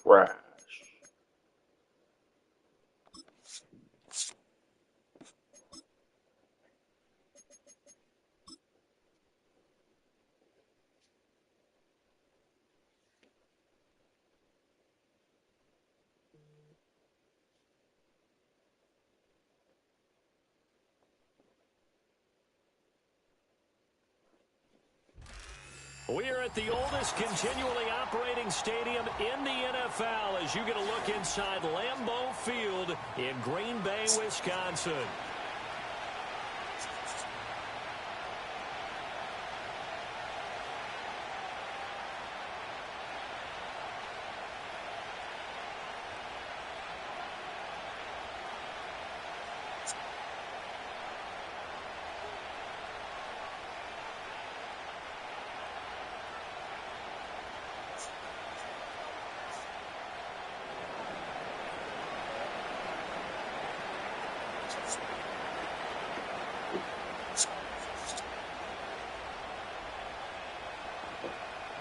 Trash. We are at the oldest continually operating stadium in the NFL as you get a look inside Lambeau Field in Green Bay, Wisconsin.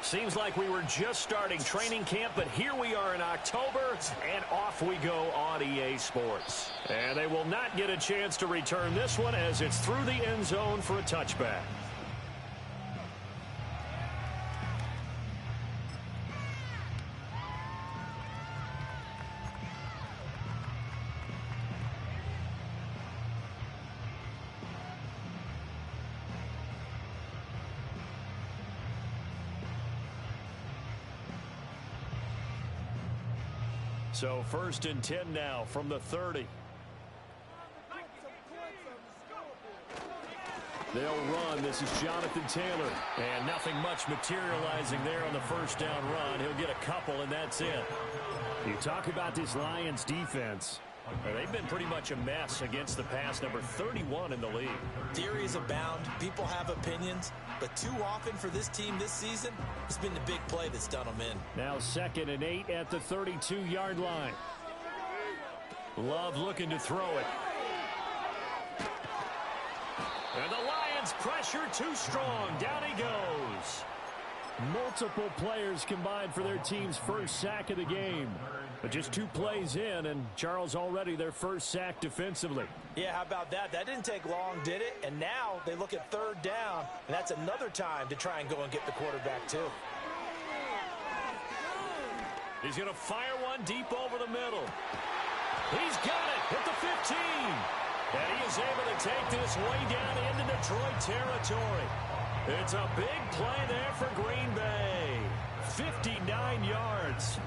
Seems like we were just starting training camp, but here we are in October, and off we go on EA Sports. And they will not get a chance to return this one as it's through the end zone for a touchback. So 1st and 10 now from the 30. They'll run. This is Jonathan Taylor. And nothing much materializing there on the first down run. He'll get a couple, and that's it. You talk about this Lions defense. They've been pretty much a mess against the pass, number 31 in the league. Theories abound. People have opinions. But too often for this team this season, it's been the big play that's done them in. Now 2nd and 8 at the 32-yard line. Love looking to throw it. And the Lions pressure too strong. Down he goes. Multiple players combined for their team's first sack of the game. But just 2 plays in, and Charles already their first sack defensively. Yeah, how about that? That didn't take long, did it? And now they look at 3rd down, and that's another time to try and go and get the quarterback, too. He's going to fire one deep over the middle. He's got it at the 15. And he is able to take this way down into Detroit territory. It's a big play there for Green Bay. 59 yards.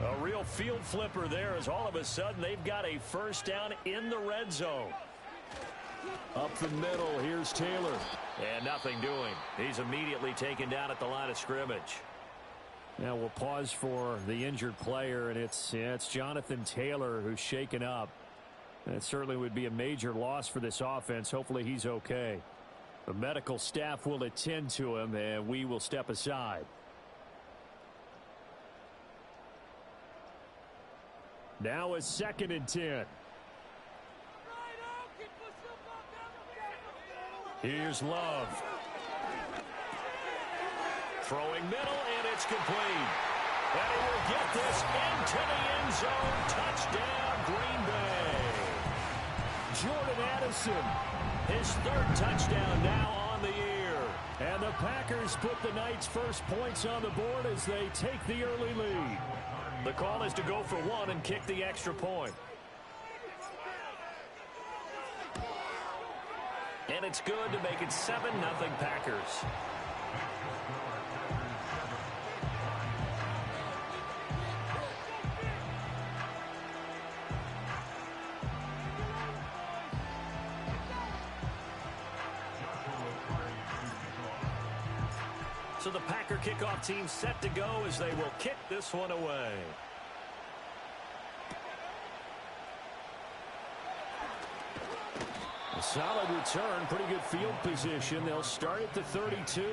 A real field flipper there as all of a sudden they've got a first down in the red zone. Up the middle, here's Taylor. And nothing doing. He's immediately taken down at the line of scrimmage. Now we'll pause for the injured player, and it's Jonathan Taylor who's shaken up. And it certainly would be a major loss for this offense. Hopefully he's okay. The medical staff will attend to him, and we will step aside. Now a 2nd and 10. Here's Love. Throwing middle, and it's complete. And he will get this into the end zone. Touchdown, Green Bay. Jordan Addison, his 3rd touchdown now on the year. And the Packers put the night's first points on the board as they take the early lead. The call is to go for 1 and kick the extra point. And it's good to make it 7-0 Packers. So the Packer kickoff team set to go as they will kick this one away. A solid return, pretty good field position. They'll start at the 32.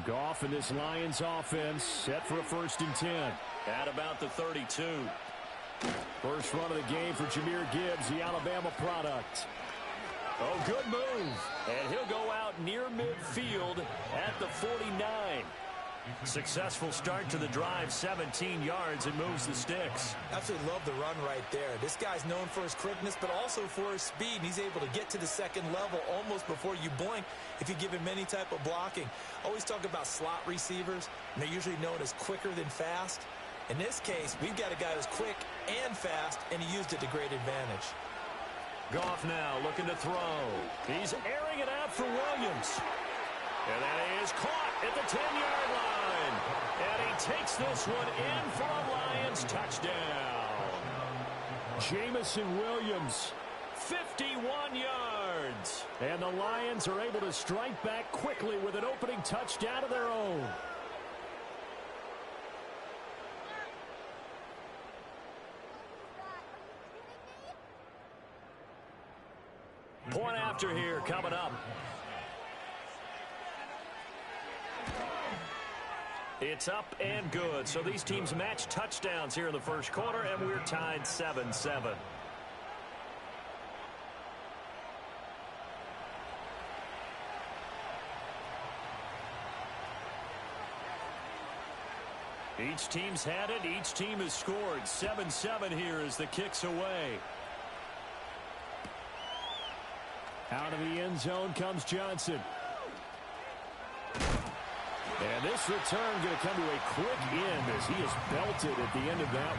Goff and this Lions offense set for a 1st and 10. At about the 32. First run of the game for Jahmyr Gibbs, the Alabama product. Oh, good move. And he'll go out near midfield at the 49. Successful start to the drive, 17 yards, and moves the sticks. Absolutely love the run right there. This guy's known for his quickness, but also for his speed. And he's able to get to the second level almost before you blink if you give him any type of blocking. Always talk about slot receivers, and they're usually known as quicker than fast. In this case, we've got a guy who's quick and fast, and he used it to great advantage. Goff now looking to throw. He's airing it out for Williams. And that is caught at the 10-yard line. And he takes this one in for a Lions touchdown. Jamison Williams, 51 yards. And the Lions are able to strike back quickly with an opening touchdown of their own. Point after here coming up. It's up and good. So these teams match touchdowns here in the first quarter, and we're tied 7-7. Each team's had it. Each team has scored. 7-7 here as the kick's away. Out of the end zone comes Johnson. And this return going to come to a quick end as he is belted at the end of that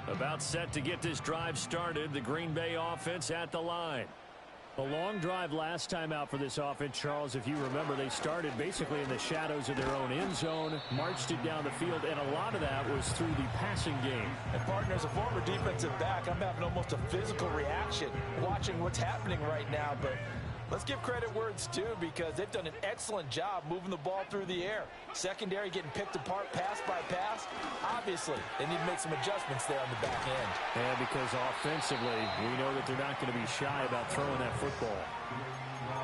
one. About set to get this drive started. The Green Bay offense at the line. A long drive last time out for this offense, Charles. If you remember, they started basically in the shadows of their own end zone, marched it down the field, and a lot of that was through the passing game. And, partner, as a former defensive back, I'm having almost a physical reaction watching what's happening right now. But let's give credit where it's due because they've done an excellent job moving the ball through the air. Secondary getting picked apart pass by pass. Obviously, they need to make some adjustments there on the back end. And because offensively, we know that they're not going to be shy about throwing that football.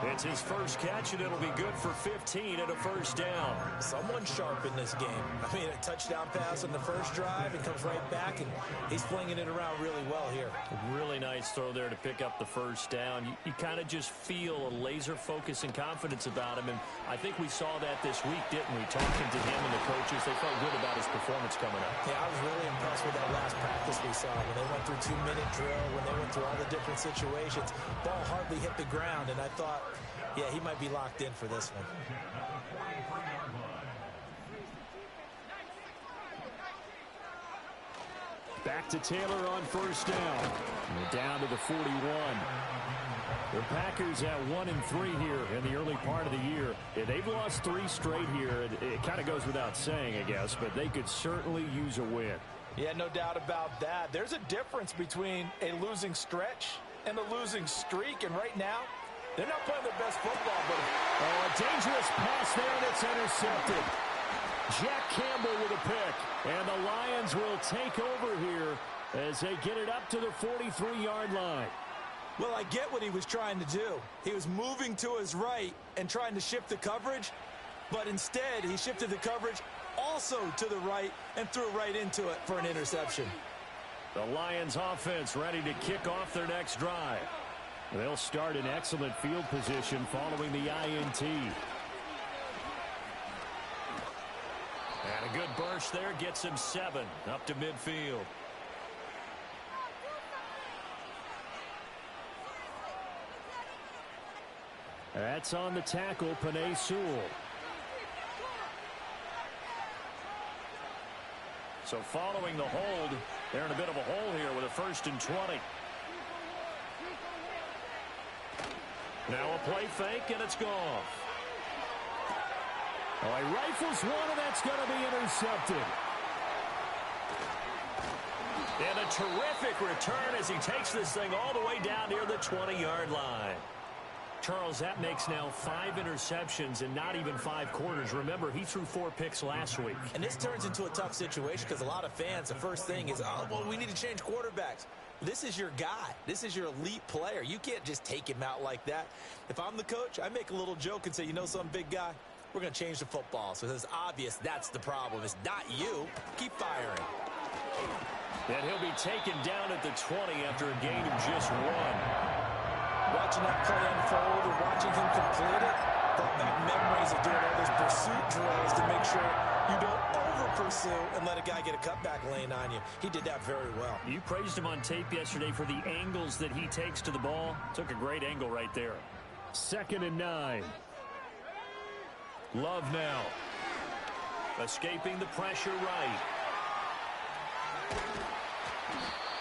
It's his first catch, and it'll be good for 15 and a first down. Someone sharp in this game. I mean, a touchdown pass on the first drive and comes right back, and he's flinging it around really well here. Really nice throw there to pick up the first down. You kind of just feel a laser focus and confidence about him, and I think we saw that this week, didn't we? Talking to him and the coaches, they felt good about his performance coming up. Yeah, I was really impressed with that last practice we saw when they went through 2-minute drill, when they went through all the different situations. Ball hardly hit the ground, and I thought, yeah, he might be locked in for this one. Back to Taylor on first down. And down to the 41. The Packers at 1-3 here in the early part of the year. Yeah, they've lost 3 straight here. It kind of goes without saying, I guess, but they could certainly use a win. Yeah, no doubt about that. There's a difference between a losing stretch and a losing streak, and right now, they're not playing their best football, but a dangerous pass there, and it's intercepted. Jack Campbell with a pick, and the Lions will take over here as they get it up to the 43-yard line. Well, I get what he was trying to do. He was moving to his right and trying to shift the coverage, but instead he shifted the coverage also to the right and threw right into it for an interception. The Lions offense ready to kick off their next drive. They'll start in excellent field position following the INT. And a good burst there gets him 7 up to midfield. That's on the tackle, Penei Sewell. So following the hold, they're in a bit of a hole here with a 1st and 20. Now a play fake, and it's gone. Oh, he rifles one, and that's going to be intercepted. And a terrific return as he takes this thing all the way down near the 20-yard line. Charles, that makes now 5 interceptions in not even 5 quarters. Remember, he threw 4 picks last week. And this turns into a tough situation because a lot of fans, the first thing is, oh, well, we need to change quarterbacks. This is your guy. This is your elite player. You can't just take him out like that. If I'm the coach, I make a little joke and say, you know something, big guy? We're going to change the football. So it's obvious that's the problem. It's not you. Keep firing. And he'll be taken down at the 20 after a gain of just 1. Watching that play unfold or watching him complete it brought back memories of doing all those pursuit drills to make sure you don't over-pursue and let a guy get a cutback lane on you. He did that very well. You praised him on tape yesterday for the angles that he takes to the ball. Took a great angle right there. 2nd and 9. Love now. Escaping the pressure right.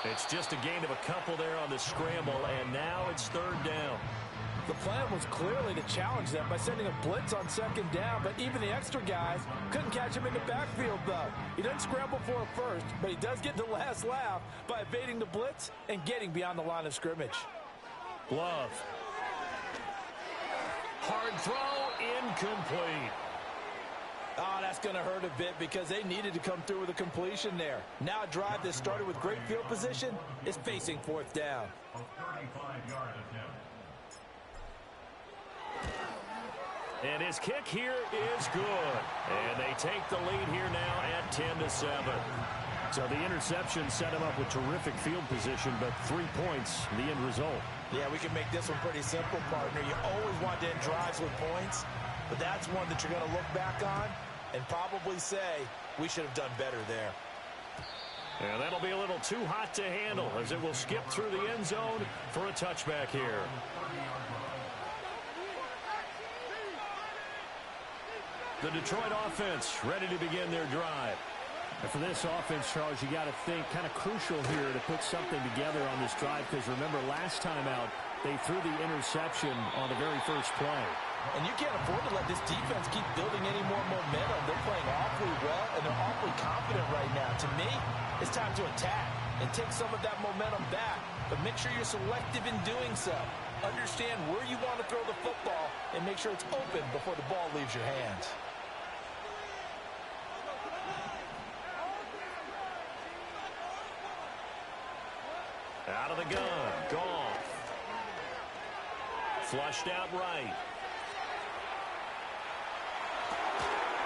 It's just a gain of a couple there on the scramble, and now it's 3rd down. The plan was clearly to challenge them by sending a blitz on 2nd down, but even the extra guys couldn't catch him in the backfield, though. He doesn't scramble for a first, but he does get the last laugh by evading the blitz and getting beyond the line of scrimmage. Glove. Hard throw, incomplete. Oh, that's going to hurt a bit because they needed to come through with a completion there. Now a drive that started with great field position is facing 4th down. And his kick here is good. And they take the lead here now at 10-7. So the interception set him up with terrific field position, but 3 points, the end result. Yeah, we can make this one pretty simple, partner. You always want to end drives with points, but that's one that you're going to look back on and probably say, we should have done better there. And that'll be a little too hot to handle as it will skip through the end zone for a touchback here. The Detroit offense ready to begin their drive. And for this offense, Charles, you got to think kind of crucial here to put something together on this drive because remember last time out they threw the interception on the very first play. And you can't afford to let this defense keep building any more momentum. They're playing awfully well, and they're awfully confident right now. To me, it's time to attack and take some of that momentum back. But make sure you're selective in doing so. Understand where you want to throw the football and make sure it's open before the ball leaves your hands. Out of the gun, Goff. Flushed out right.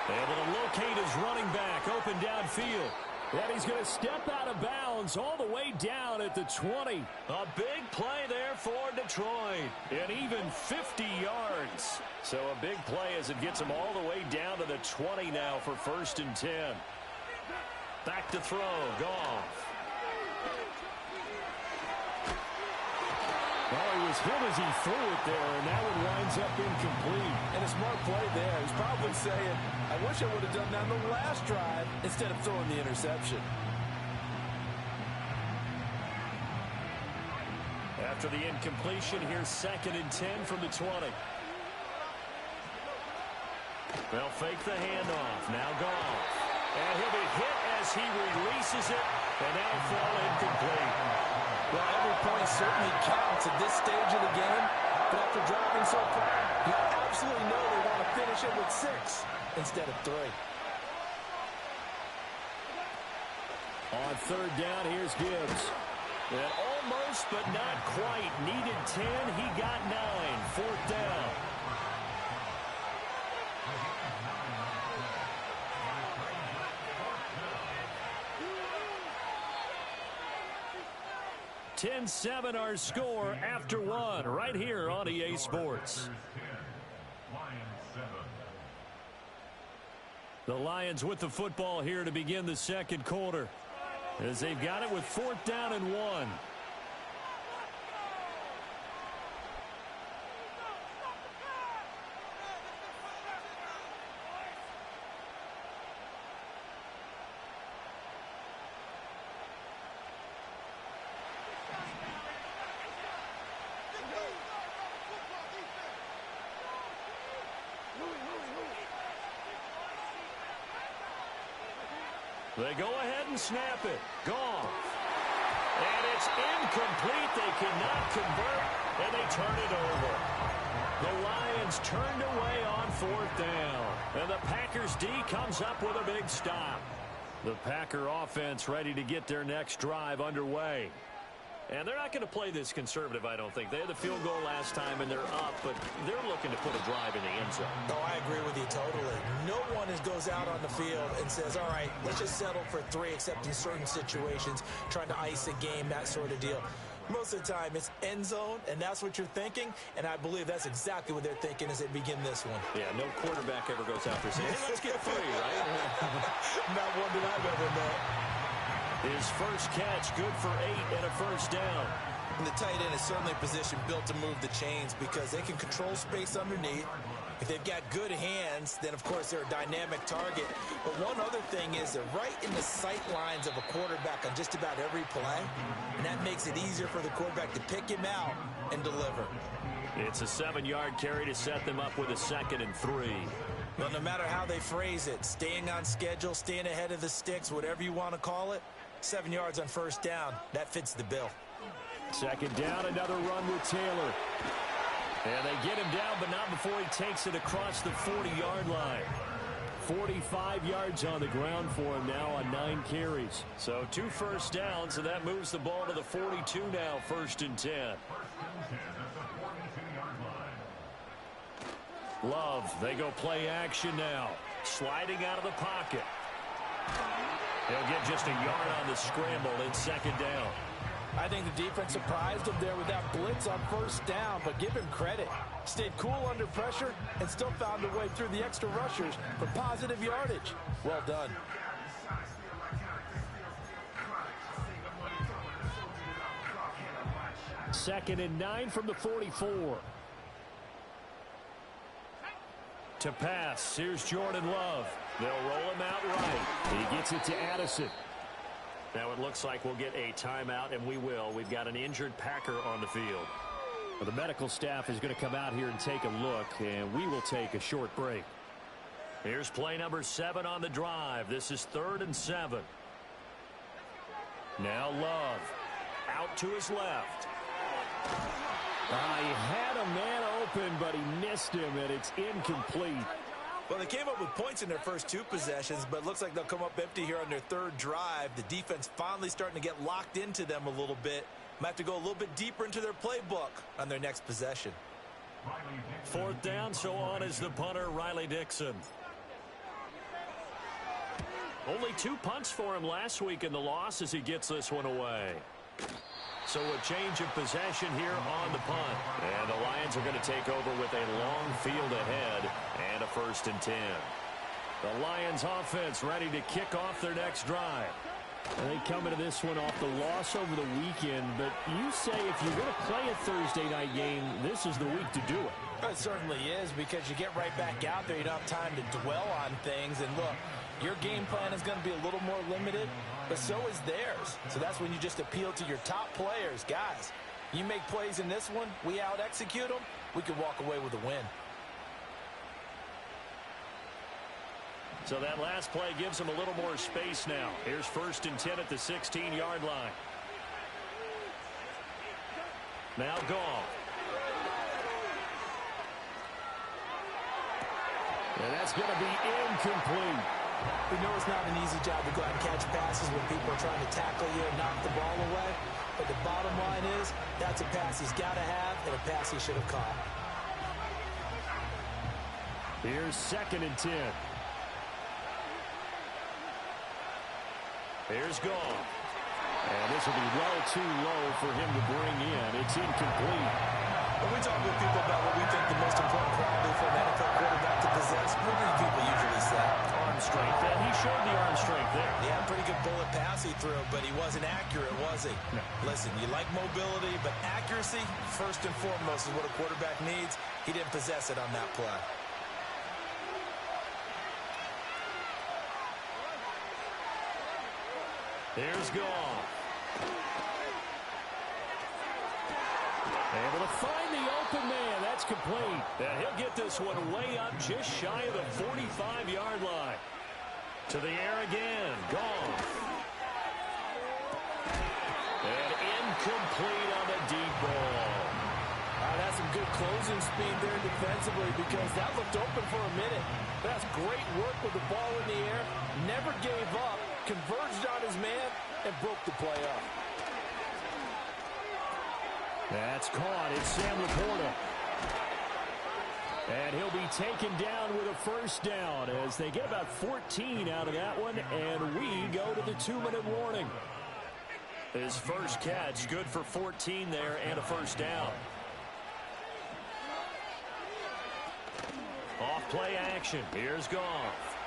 Able to locate his running back, open downfield. And he's going to step out of bounds all the way down at the 20. A big play there for Detroit. And even 50 yards. So a big play as it gets him all the way down to the 20 now for 1st and 10. Back to throw, Goff. Well, he was hit as he threw it there, and that one winds up incomplete. And a smart play there. He's probably saying, I wish I would have done that on the last drive instead of throwing the interception. After the incompletion, here's 2nd and 10 from the 20. They'll fake the handoff. Now Goff. And he'll be hit as he releases it, and that'll fall incomplete. Well, every point certainly counts at this stage of the game, but after driving so far, you absolutely know they want to finish it with 6 instead of 3. On 3rd down, here's Gibbs. And almost, but not quite. Needed 10, he got 9. 4th down. (10-7) our score after 1 right here on EA Sports. The Lions with the football here to begin the 2nd quarter as they've got it with 4th down and 1. They go ahead and snap it. Goff. And it's incomplete. They cannot convert. And they they turn it over. The Lions turned away on 4th down. And the Packers D comes up with a big stop. The Packer offense ready to get their next drive underway. And they're not going to play this conservative, I don't think. They had the field goal last time, and they're up, but they're looking to put a drive in the end zone. No, I agree with you totally. No one goes out on the field and says, all right, let's just settle for 3, except in certain situations, trying to ice a game, that sort of deal. Most of the time, it's end zone, and that's what you're thinking, and I believe that's exactly what they're thinking as they begin this one. Yeah, no quarterback ever goes out there saying, hey, let's get 3, right? Not one that I've ever met. His first catch, good for 8 and a first down. And the tight end is certainly a position built to move the chains because they can control space underneath. If they've got good hands, then, of course, they're a dynamic target. But one other thing is they're right in the sight lines of a quarterback on just about every play, and that makes it easier for the quarterback to pick him out and deliver. It's a 7-yard carry to set them up with a 2nd and 3. Well, no matter how they phrase it, staying on schedule, staying ahead of the sticks, whatever you want to call it, 7 yards on first down, that fits the bill. 2nd down, another run with Taylor. And they get him down, but not before he takes it across the 40-yard line. 45 yards on the ground for him now on 9 carries. So 2 first downs, and that moves the ball to the 42 now, 1st and 10. Love, they go play action now. Sliding out of the pocket. They'll get just a yard on the scramble in 2nd down. I think the defense surprised him there with that blitz on first down, but give him credit. Stayed cool under pressure and still found a way through the extra rushers for positive yardage. Well done. Second and 9 from the 44. To pass, here's Jordan Love. They'll roll him out right. He gets it to Addison. Now it looks like we'll get a timeout, and we will. We've got an injured Packer on the field. Well, the medical staff is going to come out here and take a look, and we will take a short break. Here's play number 7 on the drive. This is 3rd and 7. Now Love out to his left. He had a man open, but he missed him, and it's incomplete. Well, they came up with points in their first 2 possessions, but it looks like they'll come up empty here on their 3rd drive. The defense finally starting to get locked into them a little bit. Might have to go a little bit deeper into their playbook on their next possession. 4th down, so on is the punter, Riley Dixon. Only 2 punts for him last week in the loss as he gets this one away. So a change of possession here on the punt. And the Lions are going to take over with a long field ahead and a 1st and 10. The Lions offense ready to kick off their next drive. And they come into this one off the loss over the weekend, but you say if you're going to play a Thursday night game, this is the week to do it. It certainly is, because you get right back out there. You don't have time to dwell on things. And look, your game plan is going to be a little more limited, but so is theirs. So that's when you just appeal to your top players. Guys, you make plays in this one, we out-execute them, we could walk away with a win. So that last play gives them a little more space now. Here's 1st and 10 at the 16-yard line. Now Goff. And that's going to be incomplete. We know it's not an easy job to go out and catch passes when people are trying to tackle you and knock the ball away. But the bottom line is, that's a pass he's got to have and a pass he should have caught. Here's 2nd and 10. Here's Goff. And this will be well too low for him to bring in. It's incomplete. When we talk with people about what we think the most important quality for an NFL quarterback to possess, what do people usually say? Arm strength, and he showed the arm strength there. Yeah, pretty good bullet pass he threw, but he wasn't accurate, was he? No. Listen, you like mobility, but accuracy, first and foremost, is what a quarterback needs. He didn't possess it on that play. Here's Goff. Able to find the open man. That's complete. And he'll get this one way up just shy of the 45-yard line. To the air again. Goff. And incomplete on the deep ball. losing speed there defensively because that looked open for a minute. That's great work with the ball in the air. Never gave up, converged on his man, and broke the play up. That's caught. It's Sam Laporta. And he'll be taken down with a first down as they get about 14 out of that one, and we go to the 2-minute warning. His first catch, good for 14 there and a first down. Off play action. Here's Goff.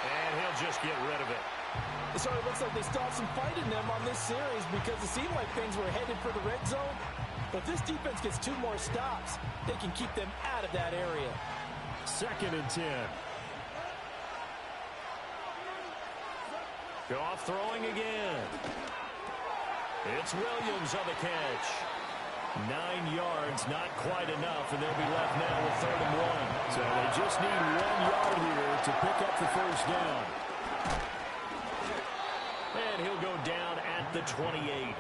And he'll just get rid of it. So it looks like they still have some fight in them on this series because it seemed like things were headed for the red zone. But if this defense gets 2 more stops, they can keep them out of that area. 2nd and 10. Goff throwing again. It's Williams on the catch. 9 yards, not quite enough, and they'll be left now with 3rd and 1. So they just need 1 yard here to pick up the first down. And he'll go down at the 28.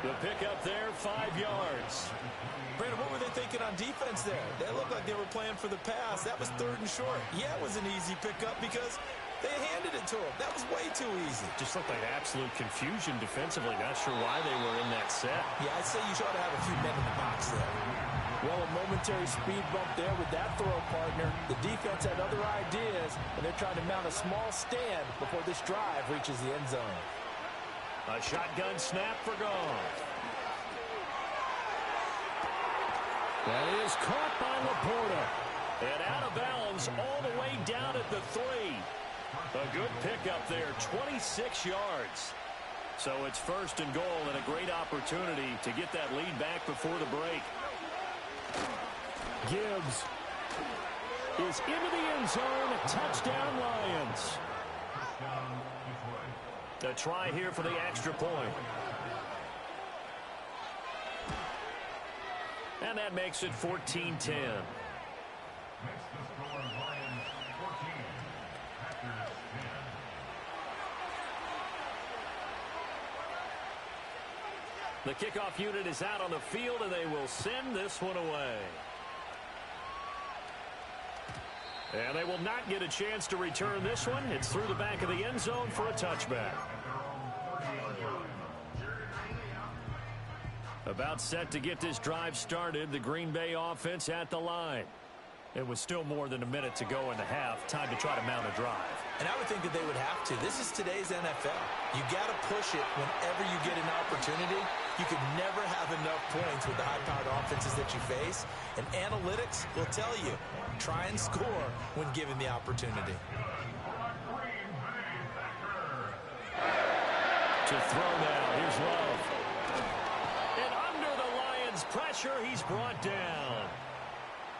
The pickup there, 5 yards. Brandon, what were they thinking on defense there? They looked like they were playing for the pass. That was 3rd and short. Yeah, it was an easy pickup because they handed it to him. That was way too easy. Just looked like absolute confusion defensively. Not sure why they were in that set. Yeah, I'd say you ought to have a few men in the box there. Well, a momentary speed bump there with that throw, partner. The defense had other ideas, and they're trying to mount a small stand before this drive reaches the end zone. A shotgun snap for Goff. That is caught by Laporta. And out of bounds all the way down at the 3. A good pickup there, 26 yards. So it's 1st and goal and a great opportunity to get that lead back before the break. Gibbs is into the end zone. Touchdown, Lions. A try here for the extra point. And that makes it 14-10. The kickoff unit is out on the field, and they will send this one away. And they will not get a chance to return this one. It's through the back of the end zone for a touchback. About set to get this drive started. The Green Bay offense at the line. It was still more than a minute to go in the half. Time to try to mount a drive. And I would think that they would have to. This is today's NFL. You got to push it whenever you get an opportunity. You could never have enough points with the high-powered offenses that you face. And analytics will tell you, try and score when given the opportunity. To throw now. Here's Love. And under the Lions' pressure, he's brought down.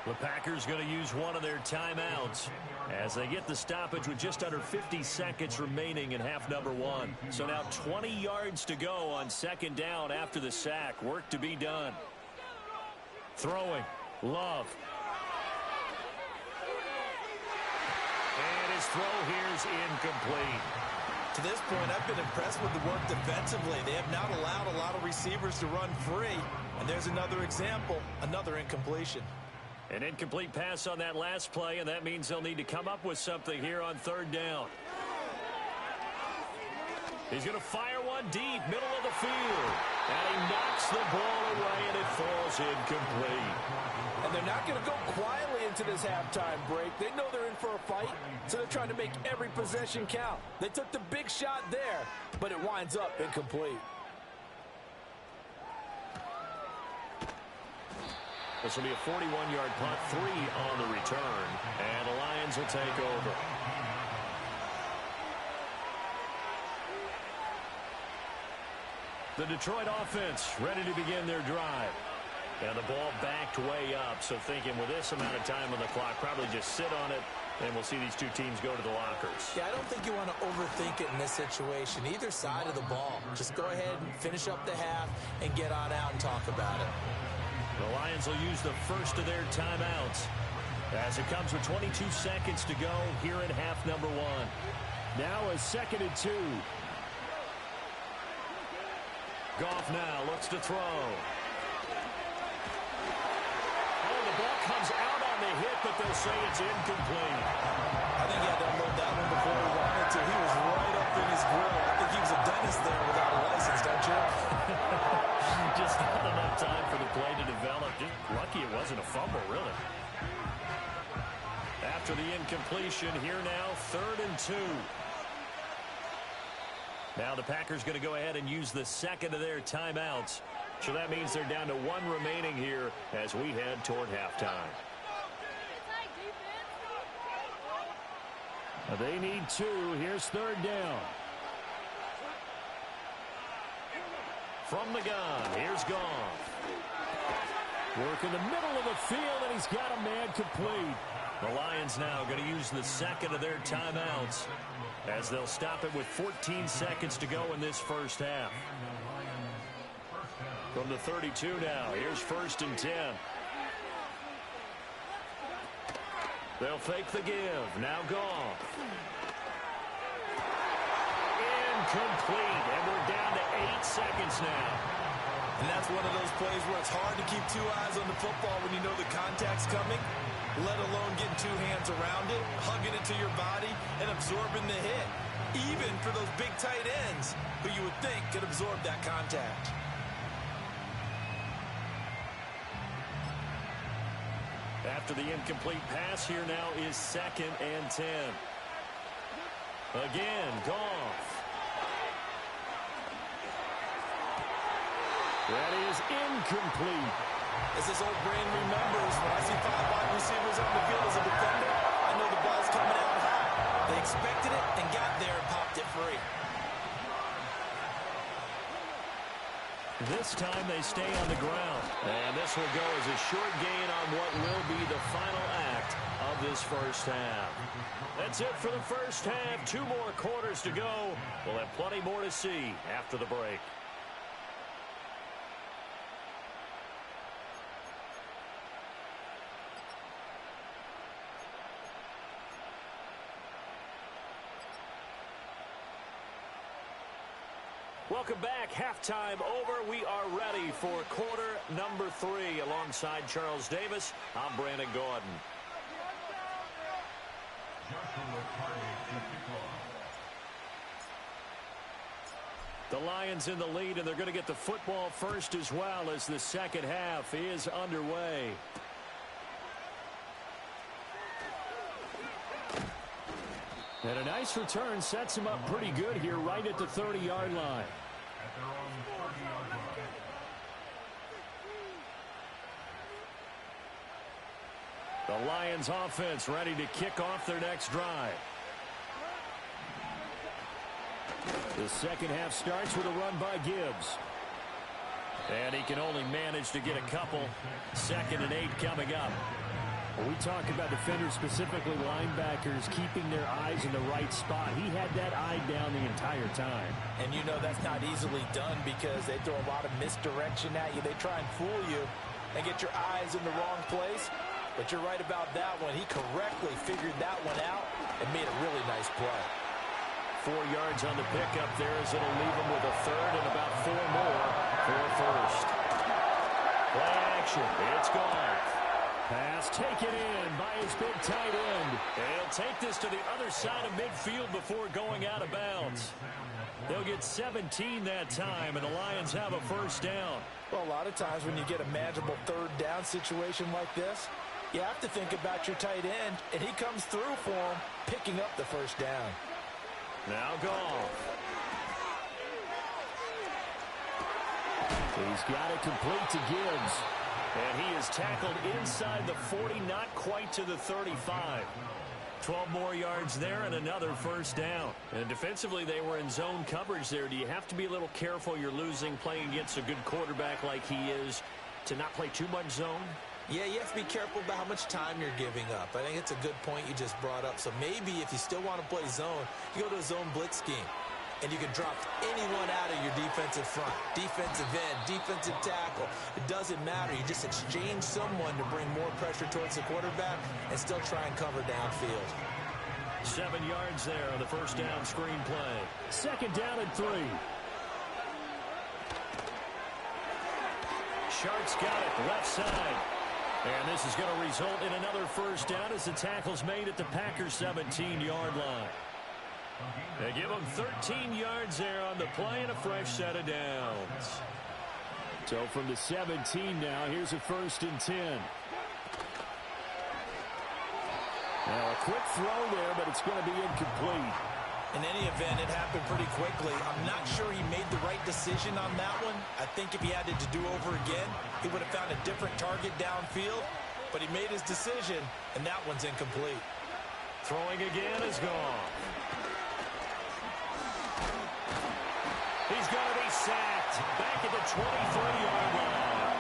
The Packers going to use one of their timeouts as they get the stoppage with just under 50 seconds remaining in half number 1. So now 20 yards to go on 2nd down after the sack. Work to be done. Throwing. Love. And his throw here's incomplete. To this point, I've been impressed with the work defensively. They have not allowed a lot of receivers to run free. And there's another example, another incompletion. An incomplete pass on that last play, and that means they'll need to come up with something here on 3rd down. He's going to fire one deep, middle of the field. And he knocks the ball away, and it falls incomplete. And they're not going to go quietly into this halftime break. They know they're in for a fight, so they're trying to make every possession count. They took the big shot there, but it winds up incomplete. This will be a 41-yard punt, 3 on the return, and the Lions will take over. The Detroit offense ready to begin their drive. And the ball backed way up, so thinking with this amount of time on the clock, probably just sit on it, and we'll see these two teams go to the lockers. Yeah, I don't think you want to overthink it in this situation. Either side of the ball. Just go ahead and finish up the half and get on out and talk about it. The Lions will use the first of their timeouts as it comes with 22 seconds to go here in half number 1. Now a 2nd and 2. Goff now looks to throw. Oh, the ball comes out on the hit, but they'll say it's incomplete. I think he had to unload that one before he wanted to. He was right up in his grill. I think he was a dentist there without a license, don't you? Just not enough time for the play to develop. Just lucky it wasn't a fumble, really. After the incompletion, here now, 3rd and 2. Now the Packers going to go ahead and use the second of their timeouts. So that means they're down to 1 remaining here as we head toward halftime. They need 2. Here's 3rd down. From the gun, here's Goff. Work in the middle of the field, and he's got a man complete. The Lions now going to use the second of their timeouts as they'll stop it with 14 seconds to go in this first half. From the 32 now, here's 1st and 10. They'll fake the give. Now Goff. Incomplete, and we're down to 8 seconds now. And that's one of those plays where it's hard to keep 2 eyes on the football when you know the contact's coming, let alone getting 2 hands around it, hugging it to your body, and absorbing the hit. Even for those big tight ends who you would think could absorb that contact. After the incomplete pass, here now is 2nd and 10. Again, Goff. That is incomplete. As this old brain remembers, when I see 5 wide receivers on the field as a defender, I know the ball's coming out high. They expected it and got there and popped it free. This time they stay on the ground. And this will go as a short gain on what will be the final act of this first half. That's it for the first half. 2 more quarters to go. We'll have plenty more to see after the break. Welcome back. Halftime over. We are ready for quarter number 3. Alongside Charles Davis, I'm Brandon Gordon. The Lions in the lead, and they're going to get the football first as well as the second half is underway. And a nice return sets him up pretty good here right at the 30-yard line. The Lions offense ready to kick off their next drive. The second half starts with a run by Gibbs. And he can only manage to get a couple. 2nd and 8 coming up. When we talk about defenders, specifically linebackers, keeping their eyes in the right spot, he had that eye down the entire time. And you know that's not easily done because they throw a lot of misdirection at you. They try and fool you and get your eyes in the wrong place. But you're right about that one. He correctly figured that one out and made a really nice play. 4 yards on the pickup there as it'll leave him with a 3rd and about 4 more for a first. Play action. It's gone. Pass taken in by his big tight end. He'll take this to the other side of midfield before going out of bounds. They'll get 17 that time, and the Lions have a first down. Well, a lot of times when you get a manageable 3rd down situation like this, you have to think about your tight end, and he comes through for him, picking up the first down. Now Goff. He's got it complete to Gibbs. And he is tackled inside the 40, not quite to the 35. 12 more yards there and another first down. And defensively, they were in zone coverage there. Do you have to be a little careful? You're losing, playing against a good quarterback like he is, to not play too much zone? Yeah, you have to be careful about how much time you're giving up. I think it's a good point you just brought up. So maybe if you still want to play zone, you go to a zone blitz scheme. And you can drop anyone out of your defensive front, defensive end, defensive tackle. It doesn't matter. You just exchange someone to bring more pressure towards the quarterback and still try and cover downfield. 7 yards there on the first down screen play. 2nd down and 3. Sharks got it left side. And this is going to result in another first down as the tackle's made at the Packers' 17-yard line. They give them 13 yards there on the play and a fresh set of downs. So from the 17 now, here's a 1st and 10. Now a quick throw there, but it's going to be incomplete. In any event, it happened pretty quickly. I'm not sure he made the right decision on that one. I think if he had it to do over again, he would have found a different target downfield. But he made his decision, and that one's incomplete. Throwing again is gone. He's going to be sacked back at the 23-yard line.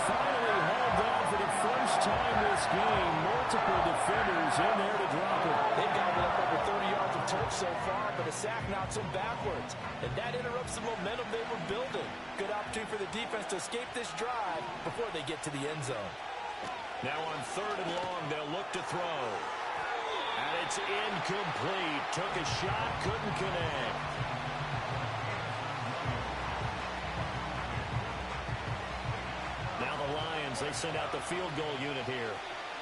Finally hauled down for the first time this game. Multiple defenders in there to drop it. They've gobbled up over 30 yards of turf so far, but a sack knocks them backwards. And that interrupts the momentum they were building. Good opportunity for the defense to escape this drive before they get to the end zone. Now on 3rd and long, they'll look to throw. And it's incomplete. Took a shot, couldn't connect. Now the Lions, they send out the field goal unit here.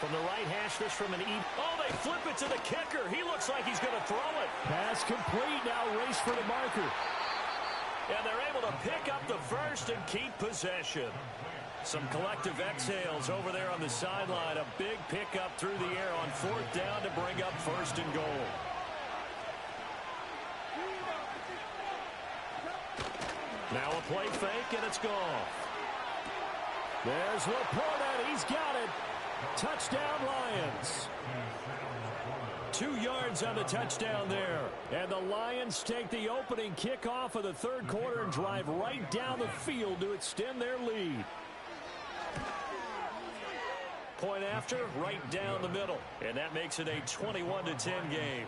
From the right hash, this from an oh, they flip it to the kicker. He looks like he's going to throw it. Pass complete. Now race for the marker. And they're able to pick up the first and keep possession. Some collective exhales over there on the sideline. A big pickup through the air on 4th down to bring up 1st and goal. Now a play fake, and it's gone. There's Laporta. He's got it. Touchdown, Lions. 2 yards on the touchdown there. And the Lions take the opening kickoff of the 3rd quarter and drive right down the field to extend their lead. Point after, right down the middle. And that makes it a 21-10 game.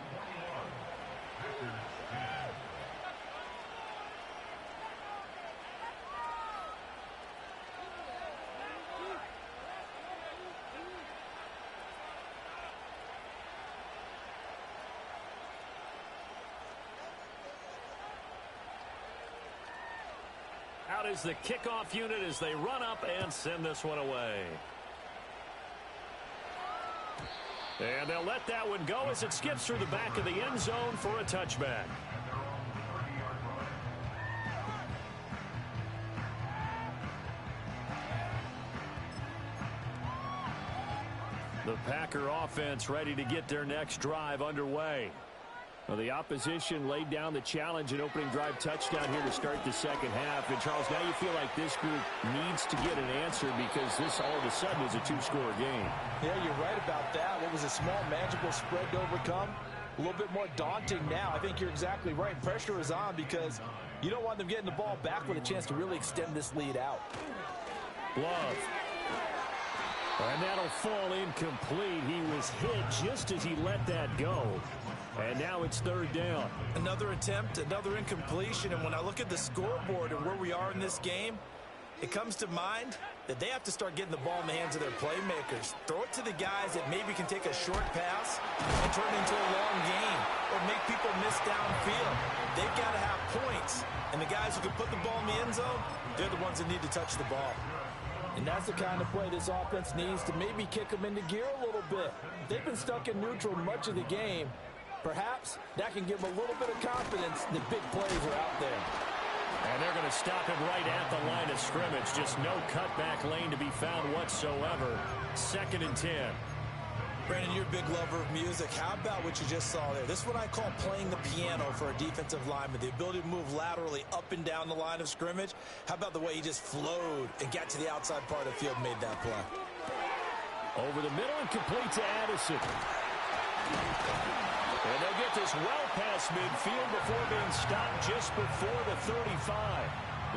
Out is the kickoff unit as they run up and send this one away. And they'll let that one go as it skips through the back of the end zone for a touchback. The Packer offense ready to get their next drive underway. Well, the opposition laid down the challenge and opening drive touchdown here to start the second half. And, Charles, now you feel like this group needs to get an answer because this all of a sudden is a 2-score game. Yeah, you're right about that. What was a small, manageable spread to overcome? A little bit more daunting now. I think you're exactly right. Pressure is on because you don't want them getting the ball back with a chance to really extend this lead out. Love. And that'll fall incomplete. He was hit just as he let that go. And now it's 3rd down. Another attempt, another incompletion. And when I look at the scoreboard and where we are in this game, it comes to mind that they have to start getting the ball in the hands of their playmakers. Throw it to the guys that maybe can take a short pass and turn it into a long game or make people miss downfield. They've got to have points. And the guys who can put the ball in the end zone, they're the ones that need to touch the ball. And that's the kind of play this offense needs to maybe kick them into gear a little bit. They've been stuck in neutral much of the game. Perhaps that can give them a little bit of confidence that big plays are out there. And they're going to stop him right at the line of scrimmage. Just no cutback lane to be found whatsoever. 2nd and 10. Brandon, you're a big lover of music. How about what you just saw there? This is what I call playing the piano for a defensive lineman. The ability to move laterally up and down the line of scrimmage. How about the way he just flowed and got to the outside part of the field and made that play? Over the middle and complete to Addison. And they'll get this well past midfield before being stopped just before the 35.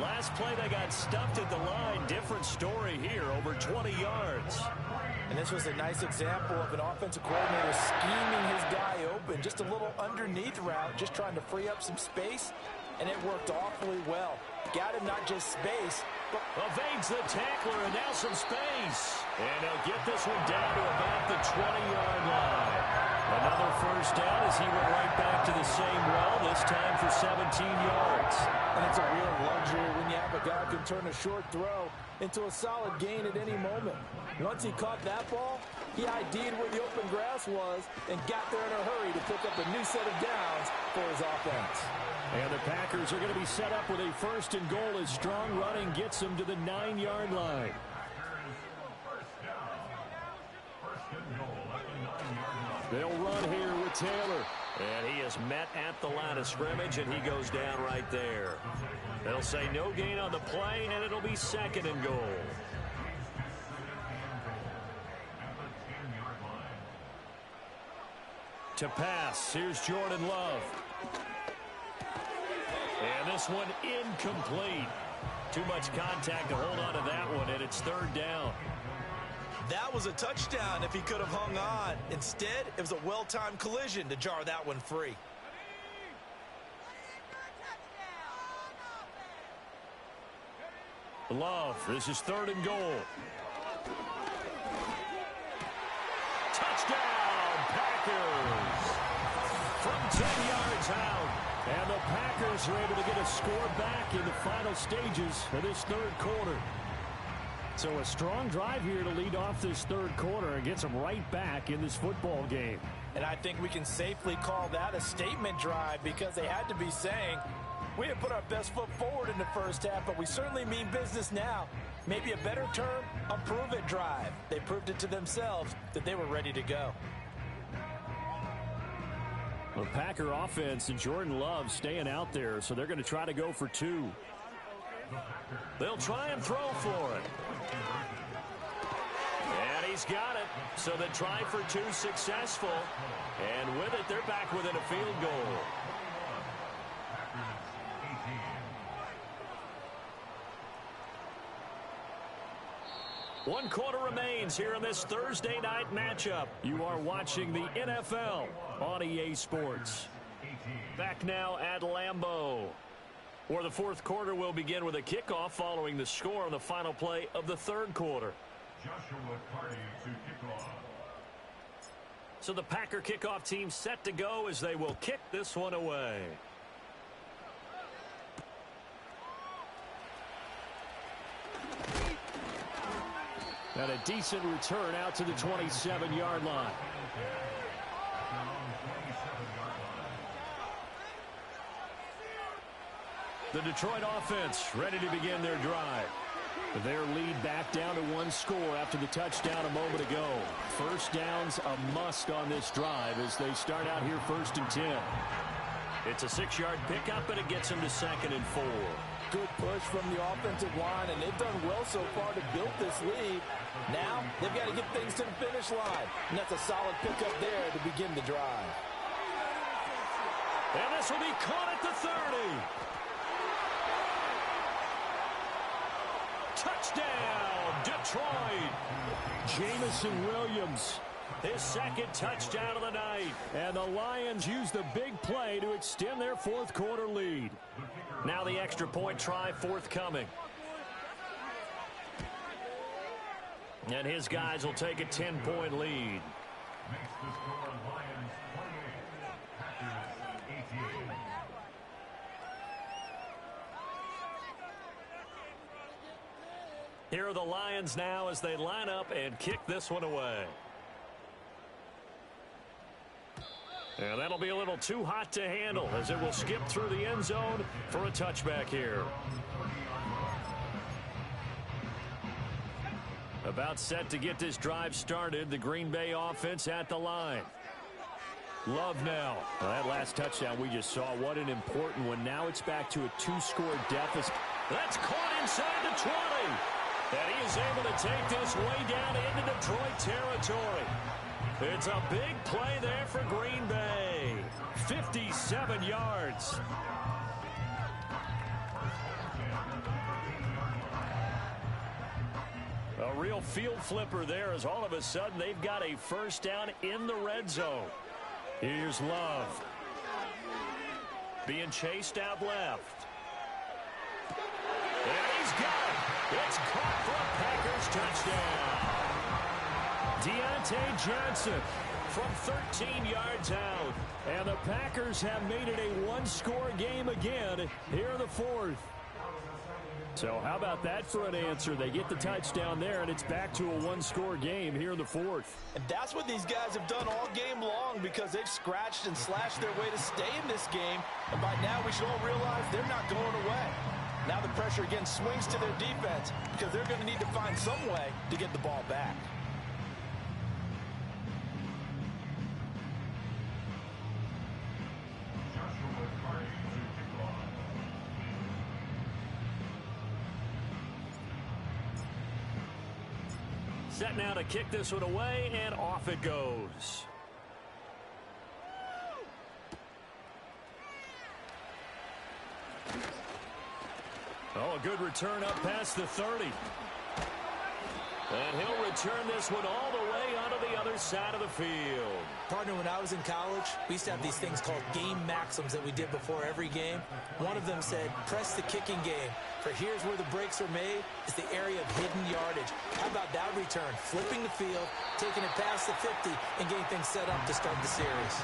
Last play they got stuffed at the line. Different story here, over 20 yards. And this was a nice example of an offensive coordinator scheming his guy open. Just a little underneath route, just trying to free up some space. And it worked awfully well. got him not just space, but evades the tackler, and now some space. And he'll get this one down to about the 20-yard line. Another first down as he went right back to the same well, this time for 17 yards. And it's a real luxury when you have a guy who can turn a short throw into a solid gain at any moment. Once he caught that ball, he ID'd where the open grass was and got there in a hurry to pick up a new set of downs for his offense. And the Packers are going to be set up with a first and goal as strong running gets them to the 9-yard line. They'll run here with Taylor. And he is met at the line of scrimmage, and he goes down right there. They'll say no gain on the play, and it'll be second and goal. To pass, here's Jordan Love. And this one incomplete. Too much contact to hold on to that one, and it's third down. That was a touchdown if he could have hung on. Instead, it was a well-timed collision to jar that one free. Love, this is third and goal. Touchdown, Packers! From 10 yards out. And the Packers are able to get a score back in the final stages of this third quarter. So a strong drive here to lead off this third quarter and gets them right back in this football game. And I think we can safely call that a statement drive because they had to be saying, we didn't put our best foot forward in the first half, but we certainly mean business now. Maybe a better term, a prove-it drive. They proved it to themselves that they were ready to go. The Packer offense and Jordan Love staying out there, so they're going to try to go for two. They'll try and throw for it. And he's got it. So the try for two successful. And with it, they're back within a field goal. One quarter remains here in this Thursday night matchup. You are watching the NFL on EA Sports. Back now at Lambeau, where the fourth quarter will begin with a kickoff following the score on the final play of the third quarter. Joshua Carty to kickoff. So the Packer kickoff team set to go as they will kick this one away. And a decent return out to the 27-yard line. The Detroit offense ready to begin their drive. Their lead back down to one score after the touchdown a moment ago. First down's a must on this drive as they start out here first and 10. It's a 6-yard pickup, and it gets them to second and 4. Good push from the offensive line, and they've done well so far to build this lead. Now, they've got to get things to the finish line, and that's a solid pickup there to begin the drive. And this will be caught at the 30. Touchdown, Detroit. Jamison Williams, his second touchdown of the night. and the Lions use the big play to extend their fourth quarter lead. Now the extra point try forthcoming. And his guys will take a 10-point lead. Makes the score Lions 28, Packers 18. Here are the Lions now as they line up and kick this one away. And that'll be a little too hot to handle as it will skip through the end zone for a touchback here. About set to get this drive started. The Green Bay offense at the line. Love now. Well, that last touchdown we just saw, what an important one. Now it's back to a 2-score deficit. That's caught inside the 20. And he is able to take this way down into Detroit territory. It's a big play there for Green Bay. 57 yards. A real field flipper there as all of a sudden they've got a first down in the red zone. Here's Love. Being chased out left. touchdown. Deontay Johnson from 13 yards out. And the Packers have made it a one-score game again here in the fourth. So how about that for an answer? They get the touchdown there, and it's back to a one-score game here in the fourth. And that's what these guys have done all game long, because they've scratched and slashed their way to stay in this game. And by now we should all realize they're not going away. Now the pressure again swings to their defense, because they're going to need to find some way to get the ball back. Joshua Carty to kick off. Set now to kick this one away, and off it goes. Oh, a good return up past the 30. And he'll return this one all the way onto the other side of the field. Partner, when I was in college, we used to have these things called game maxims that we did before every game. One of them said, press the kicking game. For here's where the breaks are made, is the area of hidden yardage. How about that return? Flipping the field, taking it past the 50, and getting things set up to start the series.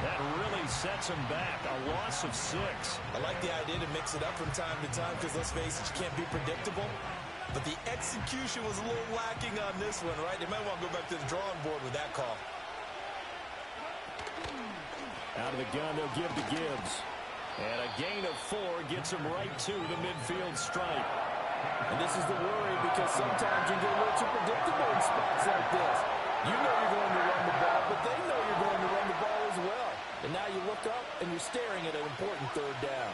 That really sets him back. A loss of 6. I like the idea to mix it up from time to time, because let's face it, you can't be predictable. But the execution was a little lacking on this one, right? They might want to go back to the drawing board with that call. Out of the gun, they'll give to Gibbs. And a gain of 4 gets him right to the midfield stripe. And this is the worry, because sometimes you get a little too predictable in spots like this. You know you're going to run the ball, but they know you're going to run the ball as well. And now you look up, and you're staring at an important third down.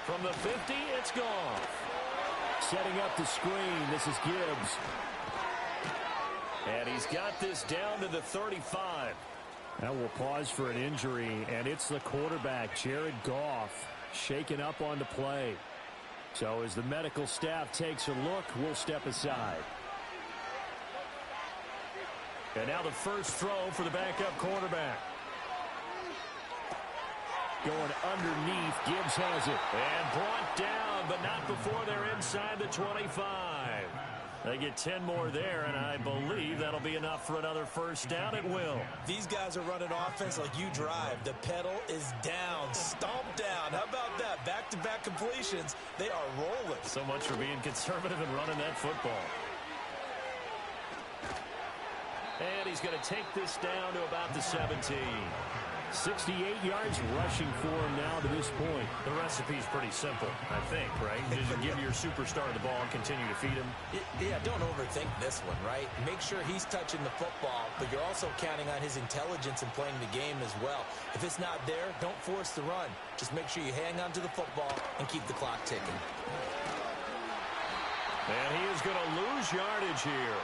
From the 50, it's gone. Setting up the screen, this is Gibbs. And he's got this down to the 35. Now we'll pause for an injury, and it's the quarterback, Jared Goff, shaken up on the play. So as the medical staff takes a look, we'll step aside. And now the first throw for the backup quarterback. Going underneath, Gibbs has it. And brought down, but not before they're inside the 25. They get 10 more there, and I believe that'll be enough for another first down at will. These guys are running offense like you drive. The pedal is down, stomp down. How about that? Back-to-back completions. They are rolling. So much for being conservative and running that football. And he's going to take this down to about the 17. 68 yards rushing for him now to this point. The recipe's pretty simple, I think, right? Just give your superstar the ball and continue to feed him. Yeah, don't overthink this one, right? Make sure he's touching the football, but you're also counting on his intelligence in playing the game as well. If it's not there, don't force the run. Just make sure you hang on to the football and keep the clock ticking. And he is going to lose yardage here.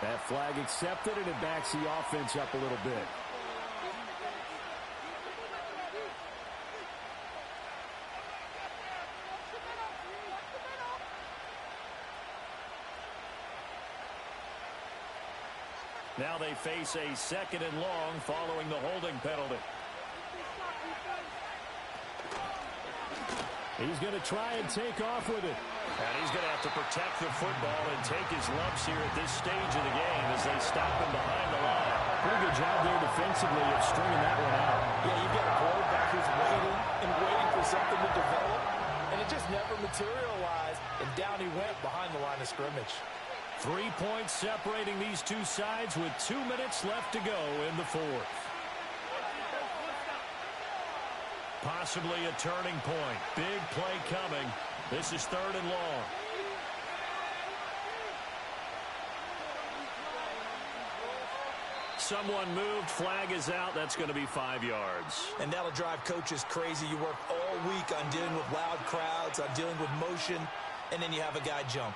That flag accepted, and it backs the offense up a little bit. Now they face a 2nd and long following the holding penalty. He's going to try and take off with it. And he's going to have to protect the football and take his lumps here at this stage of the game as they stop him behind the line. Pretty good job there defensively of stringing that one out. Yeah, you've got a quarterback who's waiting and waiting for something to develop, and it just never materialized, and down he went behind the line of scrimmage. 3 points separating these two sides with 2 minutes left to go in the fourth. Possibly a turning point. Big play coming. This is 3rd and long. Someone moved. Flag is out. That's going to be 5 yards. And that'll drive coaches crazy. You work all week on dealing with loud crowds, on dealing with motion, and then you have a guy jump.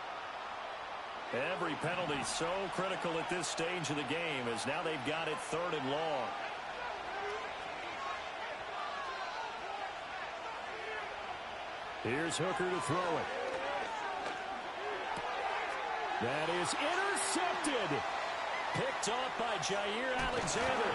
Every penalty so critical at this stage of the game, as now they've got it 3rd and long. Here's Hooker to throw it. That is intercepted. Picked off by Jair Alexander.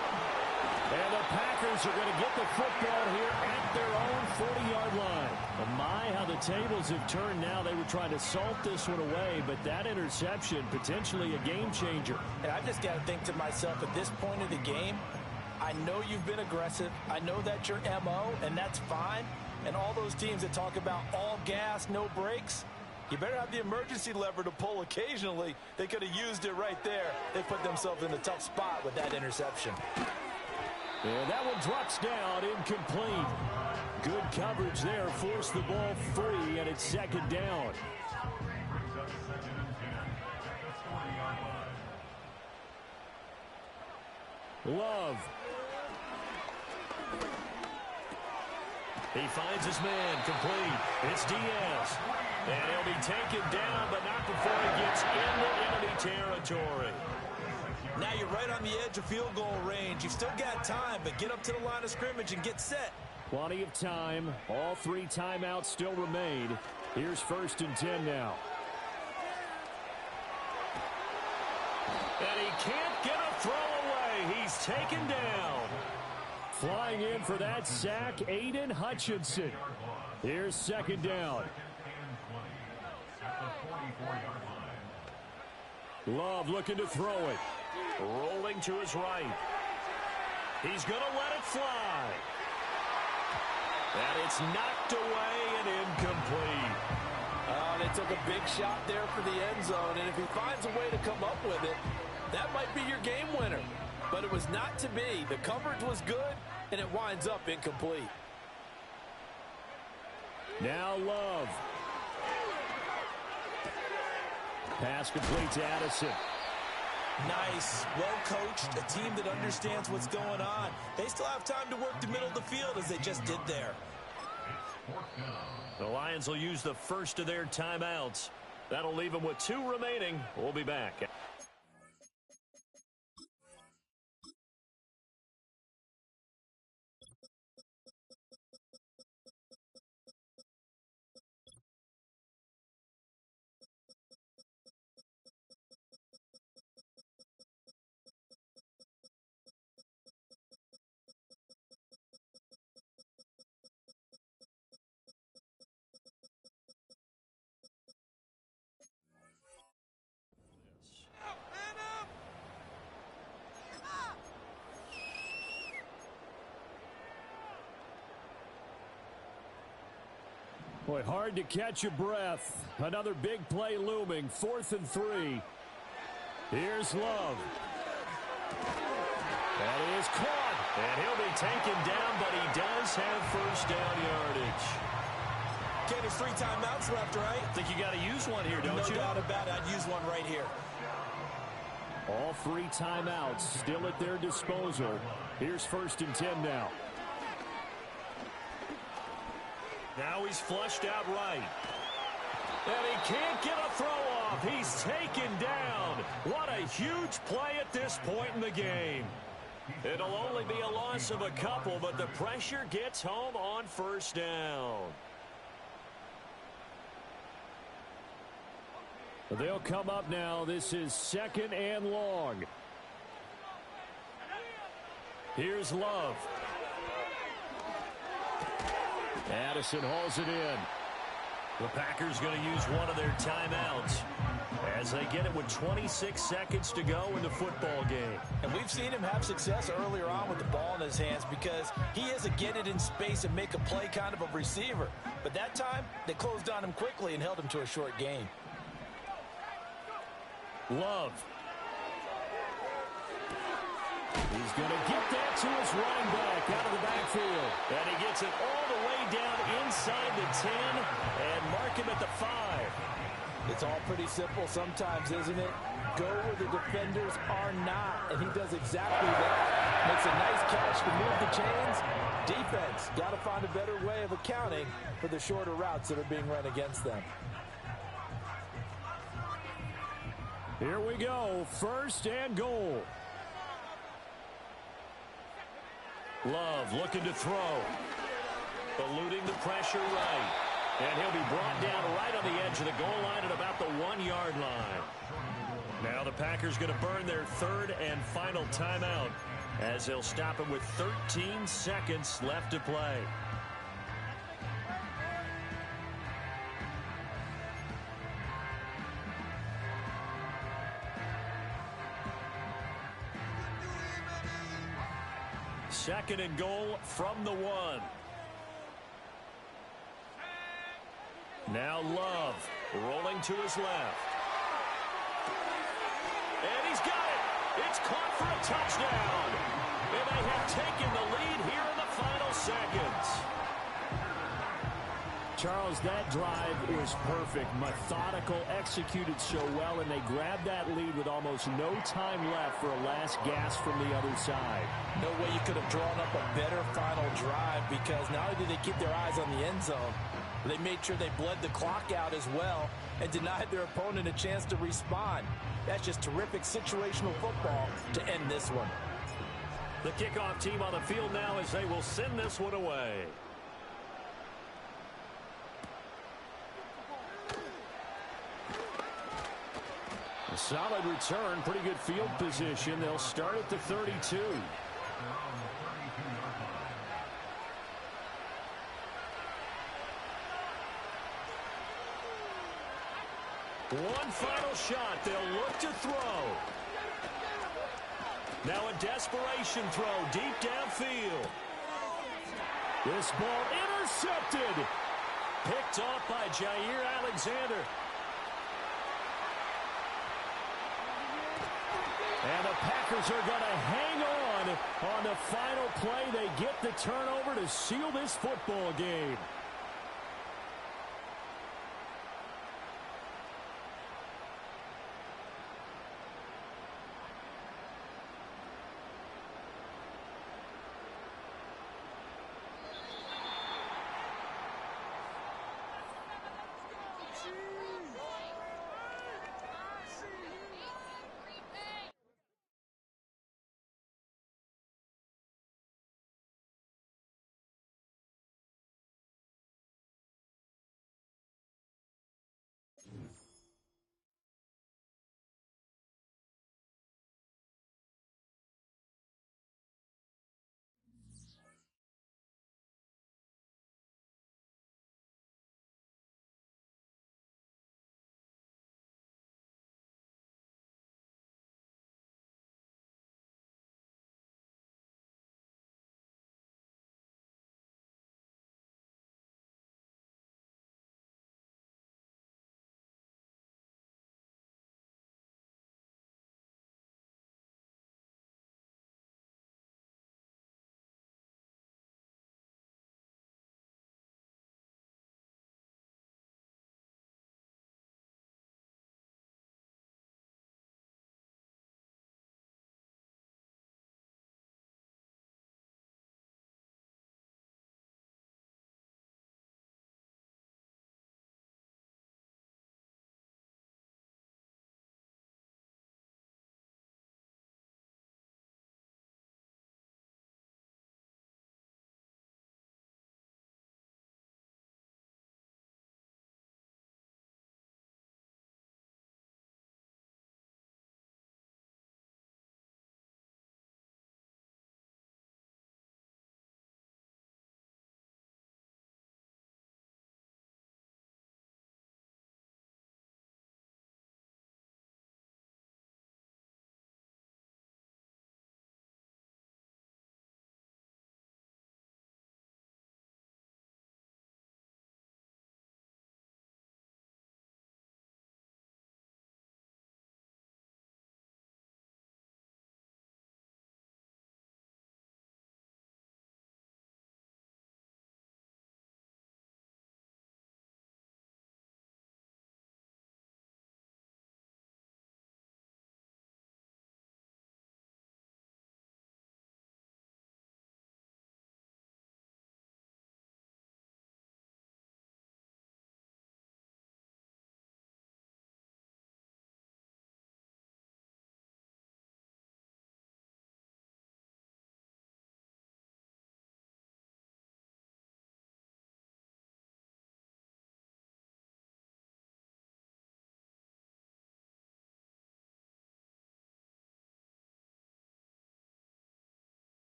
And the Packers are going to get the football here at their own 40-yard line. Oh my, how the tables have turned now. They were trying to salt this one away, but that interception, potentially a game changer. And I just got to think to myself, at this point of the game, I know you've been aggressive. I know that's your MO, and that's fine. And all those teams that talk about all gas, no brakes, you better have the emergency lever to pull occasionally. They could have used it right there. They put themselves in a tough spot with that interception. And that one drops down, incomplete. Good coverage there, forced the ball free, and it's second down. Love. He finds his man, complete. It's Diaz. And he'll be taken down, but not before he gets into enemy territory. Now you're right on the edge of field goal range. You've still got time, but get up to the line of scrimmage and get set. Plenty of time. All three timeouts still remain. Here's 1st and 10 now. And he can't get a throw away. He's taken down. Flying in for that sack, Aiden Hutchinson. Here's 2nd down. Love looking to throw it. Rolling to his right. He's going to let it fly. And it's knocked away and incomplete. They took a big shot there for the end zone, and if he finds a way to come up with it, that might be your game winner. But it was not to be. The coverage was good, and it winds up incomplete. Now Love. Pass complete to Addison. Nice, well coached, a team that understands what's going on. They still have time to work the middle of the field as they just did there. The Lions will use the first of their timeouts. That'll leave them with 2 remaining. We'll be back. Boy, hard to catch your breath. Another big play looming. 4th and 3. Here's Love. That is caught. And he'll be taken down, but he does have 1st down yardage. Okay, there's 3 timeouts left, right? I think you got to use one here, don't you? No doubt about it. I'd use one right here. All 3 timeouts still at their disposal. Here's 1st and 10 now. Now he's flushed out right. And he can't get a throw off. He's taken down. What a huge play at this point in the game. It'll only be a loss of a couple, but the pressure gets home on 1st down. They'll come up now. This is 2nd and long. Here's Love. Addison hauls it in. The Packers going to use one of their timeouts as they get it with 26 seconds to go in the football game. And we've seen him have success earlier on with the ball in his hands because he is a get it in space and make a play kind of a receiver. But that time, they closed on him quickly and held him to a short gain. Love. He's going to get that to his running back out of the backfield. And he gets it all the way down inside the 10 and mark him at the 5. It's all pretty simple sometimes, isn't it? Go where the defenders are not, and he does exactly that. Makes a nice catch to move the chains. Defense got to find a better way of accounting for the shorter routes that are being run against them. Here we go, 1st and goal. Love looking to throw. Eluding the pressure right. And he'll be brought down right on the edge of the goal line at about the 1-yard line. Now the Packers going to burn their 3rd and final timeout as they'll stop him with 13 seconds left to play. Second and goal from the 1. Now Love rolling to his left. And he's got it. It's caught for a touchdown. And they have taken the lead here in the final seconds. Charles, that drive was perfect. Methodical, executed so well, and they grabbed that lead with almost no time left for a last gasp from the other side. No way you could have drawn up a better final drive, because not only did they keep their eyes on the end zone, they made sure they bled the clock out as well and denied their opponent a chance to respond. That's just terrific situational football to end this one. The kickoff team on the field now as they will send this one away. A solid return, pretty good field position. They'll start at the 32. One final shot. They'll look to throw. Now a desperation throw deep downfield. This ball intercepted. Picked off by Jair Alexander. And the Packers are going to hang on the final play. They get the turnover to seal this football game.